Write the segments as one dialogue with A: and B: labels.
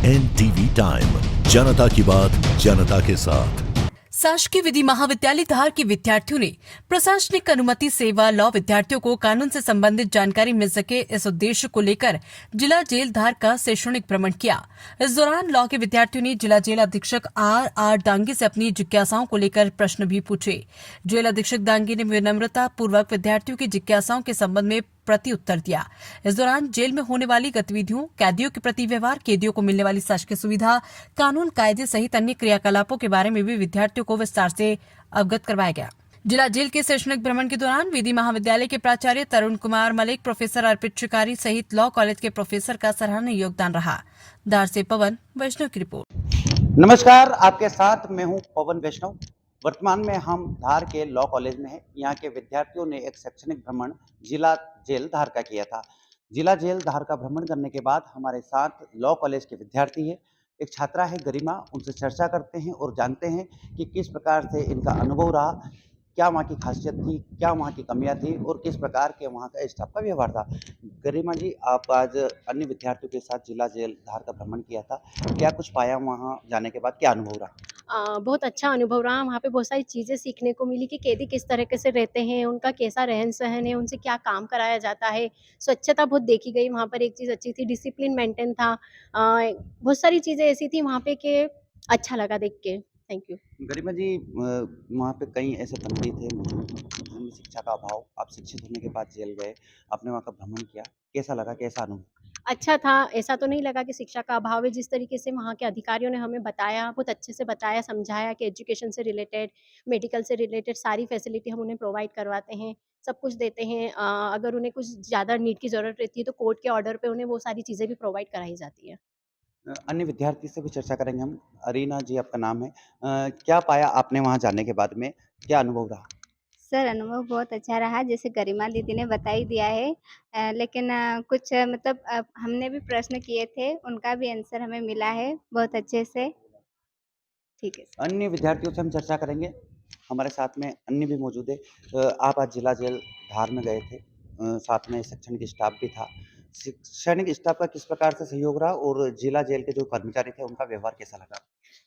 A: NTV time, जनता की बात जनता के साथ।
B: शासकीय विधि महाविद्यालय धार के विद्यार्थियों ने प्रशासनिक अनुमति सेवा लॉ विद्यार्थियों को कानून से संबंधित जानकारी मिल सके, इस उद्देश्य को लेकर जिला जेल धार का शैक्षणिक भ्रमण किया। इस दौरान लॉ के विद्यार्थियों ने जिला जेल अधीक्षक R डांगे से अपनी जिज्ञासाओं को लेकर प्रश्न भी पूछे। जेल अधीक्षक डांगे ने विनम्रता पूर्वक विद्यार्थियों की जिज्ञासाओं के संबंध में प्रति उत्तर दिया। इस दौरान जेल में होने वाली गतिविधियों, कैदियों के प्रति व्यवहार, कैदियों को मिलने वाली शासकीय सुविधा, कानून कायदे सहित अन्य क्रियाकलापों के बारे में भी विद्यार्थियों को विस्तार से अवगत करवाया गया। जिला जेल के शैक्षणिक भ्रमण के दौरान विधि महाविद्यालय के प्राचार्य तरुण कुमार मलिक, प्रोफेसर अर्पित शिकारी सहित लॉ कॉलेज के प्रोफेसर का सराहनीय योगदान रहा। धार से पवन वैष्णव की रिपोर्ट।
C: नमस्कार, आपके साथ मैं हूं पवन वैष्णव। वर्तमान में हम धार के लॉ कॉलेज में हैं। यहाँ के विद्यार्थियों ने एक शैक्षणिक भ्रमण जिला जेल धार का किया था। जिला जेल धार का भ्रमण करने के बाद हमारे साथ लॉ कॉलेज के विद्यार्थी है, एक छात्रा है गरिमा। उनसे चर्चा करते हैं और जानते हैं कि किस प्रकार से इनका अनुभव रहा, क्या वहाँ की खासियत थी, क्या वहाँ की कमियां थी और किस प्रकार के वहाँ का स्टाफ का व्यवहार था। गरिमा जी, आप आज अन्य विद्यार्थियों के साथ जिला जेल धार का भ्रमण किया था, क्या कुछ पाया वहाँ जाने के बाद, क्या अनुभव रहा?
D: बहुत अच्छा अनुभव रहा। वहाँ पे बहुत सारी चीज़ें सीखने को मिली कि कैदी किस तरीके से रहते हैं, उनका कैसा रहन-सहन है, उनसे क्या काम कराया जाता है। स्वच्छता बहुत देखी गई, वहाँ पर एक चीज़ अच्छी थी, डिसिप्लिन मेंटेन था। बहुत सारी चीज़ें ऐसी थी वहाँ पे कि अच्छा लगा देख के। Thank you.
C: गरिमा जी, वहाँ पे कई ऐसे बंदी थे जिनमें शिक्षा का अभाव, आप शिक्षित होने के बाद जेल गए, आपने वहाँ का भ्रमण किया, कैसा लगा, कैसा अनुभव?
D: अच्छा था, ऐसा तो नहीं लगा कि शिक्षा का अभाव है। जिस तरीके से वहाँ के अधिकारियों ने हमें बताया, बहुत अच्छे से बताया, समझाया कि एजुकेशन से रिलेटेड, मेडिकल से रिलेटेड सारी फैसिलिटी हम उन्हें प्रोवाइड करवाते हैं, सब कुछ देते हैं। अगर उन्हें कुछ ज़्यादा नीड की ज़रूरत रहती है तो कोर्ट के ऑर्डर पे उन्हें वो सारी चीज़ें भी प्रोवाइड कराई जाती है।
C: अन्य विद्यार्थी से भी चर्चा करेंगे हम। अरीना जी आपका नाम है। क्या पाया आपने वहाँ जाने के बाद में, क्या अनुभव रहा?
E: सर, अनुभव बहुत अच्छा रहा, जैसे गरिमा दीदी ने बता ही दिया है। लेकिन कुछ मतलब हमने भी प्रश्न किए थे, उनका भी आंसर हमें मिला है बहुत अच्छे से। ठीक है सर।
C: अन्य विद्यार्थियों से हम चर्चा करेंगे। हमारे साथ में अन्य भी मौजूद है। आप आज जिला जेल धार में गए थे, साथ में शैक्षणिक स्टाफ भी था। शैक्षणिक स्टाफ का किस प्रकार से सहयोग रहा और जिला जेल के जो कर्मचारी थे उनका व्यवहार कैसा लगा?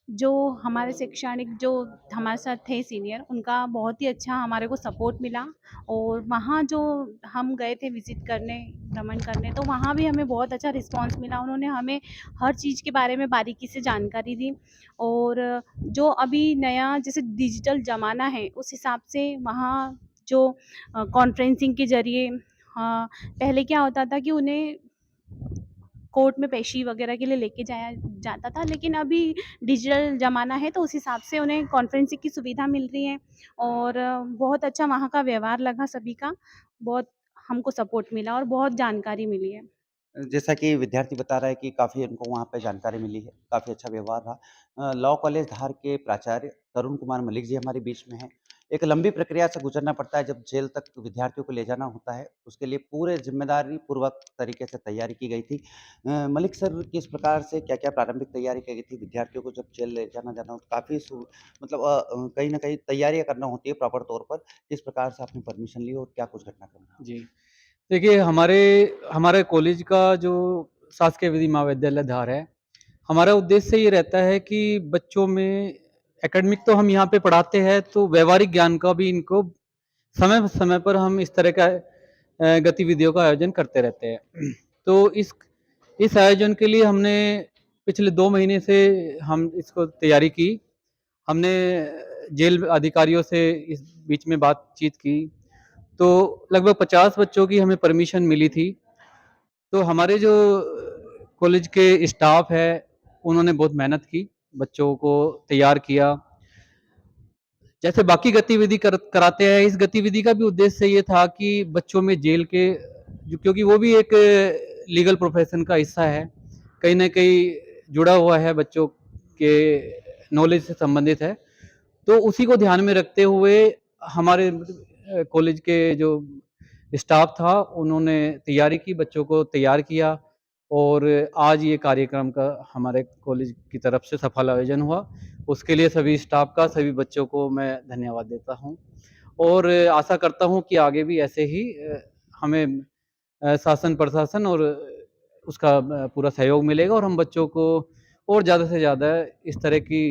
F: जो हमारे शैक्षणिक जो हमारे साथ थे सीनियर, उनका बहुत ही अच्छा हमारे को सपोर्ट मिला। और वहाँ जो हम गए थे विज़िट करने, भ्रमण करने, तो वहाँ भी हमें बहुत अच्छा रिस्पॉन्स मिला। उन्होंने हमें हर चीज़ के बारे में बारीकी से जानकारी दी। और जो अभी नया जैसे डिजिटल ज़माना है, उस हिसाब से वहाँ जो कॉन्फ्रेंसिंग के ज़रिए, पहले क्या होता था कि उन्हें कोर्ट में पेशी वगैरह के लिए लेके जाया जाता था, लेकिन अभी डिजिटल ज़माना है तो उस हिसाब से उन्हें कॉन्फ्रेंसिंग की सुविधा मिल रही है। और बहुत अच्छा वहाँ का व्यवहार लगा सभी का, बहुत हमको सपोर्ट मिला और बहुत जानकारी मिली है।
C: जैसा कि विद्यार्थी बता रहा है कि काफ़ी उनको वहाँ पे जानकारी मिली है, काफ़ी अच्छा व्यवहार रहा। लॉ कॉलेज धार के प्राचार्य तरुण कुमार मलिक जी हमारे बीच में हैं। एक लंबी प्रक्रिया से गुजरना पड़ता है जब जेल तक विद्यार्थियों को ले जाना होता है, उसके लिए पूरे ज़िम्मेदारी पूर्वक तरीके से तैयारी की गई थी। मलिक सर, किस प्रकार से क्या-क्या प्रारंभिक तैयारी की गई थी? विद्यार्थियों को जब जेल ले जाना जाना हो काफ़ी मतलब कहीं न कहीं तैयारियाँ करना होती है प्रॉपर तौर पर। किस प्रकार से आपने परमिशन ली और क्या कुछ घटनाक्रम रहा?
G: जी। देखिए, हमारे हमारे कॉलेज का जो शासकीय विधि महाविद्यालय धार है, हमारा उद्देश्य ये रहता है कि बच्चों में एकेडमिक तो हम यहाँ पे पढ़ाते हैं, तो व्यावहारिक ज्ञान का भी इनको समय-समय पर हम इस तरह का गतिविधियों का आयोजन करते रहते हैं। तो इस आयोजन के लिए हमने पिछले 2 महीने से हम इसको तैयारी की। हमने जेल अधिकारियों से इस बीच में बातचीत की, तो लगभग 50 बच्चों की हमें परमिशन मिली थी। तो हमारे जो कॉलेज के स्टाफ है, उन्होंने बहुत मेहनत की, बच्चों को तैयार किया। जैसे बाकी गतिविधि कराते हैं, इस गतिविधि का भी उद्देश्य ये था कि बच्चों में जेल के क्योंकि वो भी एक लीगल प्रोफेशन का हिस्सा है, कहीं न कहीं जुड़ा हुआ है, बच्चों के नॉलेज से संबंधित है। तो उसी को ध्यान में रखते हुए हमारे कॉलेज के जो स्टाफ था, उन्होंने तैयारी की, बच्चों को तैयार किया और आज ये कार्यक्रम का हमारे कॉलेज की तरफ से सफल आयोजन हुआ। उसके लिए सभी स्टाफ का, सभी बच्चों को मैं धन्यवाद देता हूँ और आशा करता हूँ कि आगे भी ऐसे ही हमें शासन, प्रशासन और उसका पूरा सहयोग मिलेगा और हम बच्चों को और ज़्यादा से ज़्यादा इस तरह की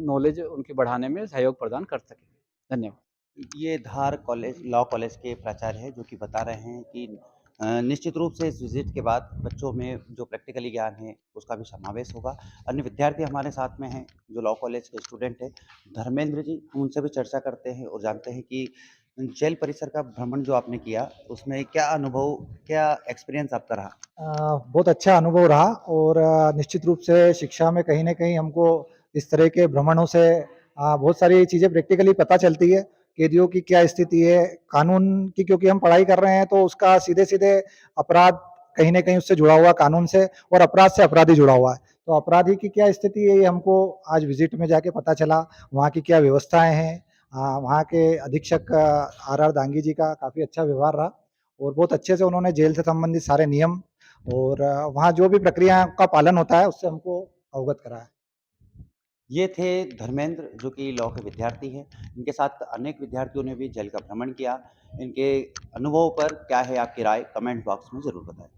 G: नॉलेज उनकी बढ़ाने में सहयोग प्रदान कर सकें। धन्यवाद।
C: ये धार कॉलेज लॉ कॉलेज के प्राचार्य हैं जो कि बता रहे हैं कि निश्चित रूप से इस विजिट के बाद बच्चों में जो प्रैक्टिकली ज्ञान है उसका भी समावेश होगा। अन्य विद्यार्थी हमारे साथ में हैं जो लॉ कॉलेज के स्टूडेंट हैं, धर्मेंद्र जी, हम उनसे भी चर्चा करते हैं और जानते हैं कि जेल परिसर का भ्रमण जो आपने किया उसमें क्या अनुभव, क्या एक्सपीरियंस आपका रहा?
H: बहुत अच्छा अनुभव रहा और निश्चित रूप से शिक्षा में कहीं न कहीं हमको इस तरह के भ्रमणों से बहुत सारी चीज़ें प्रैक्टिकली पता चलती है। कैदियों की क्या स्थिति है, कानून की क्योंकि हम पढ़ाई कर रहे हैं तो उसका सीधे-सीधे अपराध कहीं न कहीं उससे जुड़ा हुआ है कानून से और अपराध से अपराधी जुड़ा हुआ है। तो अपराधी की क्या स्थिति है ये हमको आज विज़िट में जाके पता चला, वहाँ की क्या व्यवस्थाएँ हैं। वहाँ के अधीक्षक आर.आर. दांगी जी का काफ़ी अच्छा व्यवहार रहा और बहुत अच्छे से उन्होंने जेल से संबंधित सारे नियम और वहाँ जो भी प्रक्रिया का पालन होता है उससे हमको अवगत कराया।
C: ये थे धर्मेंद्र जो कि लॉ के विद्यार्थी हैं। इनके साथ अनेक विद्यार्थियों ने भी जेल का भ्रमण किया। इनके अनुभव पर क्या है आपकी राय? कमेंट बॉक्स में ज़रूर बताएँ।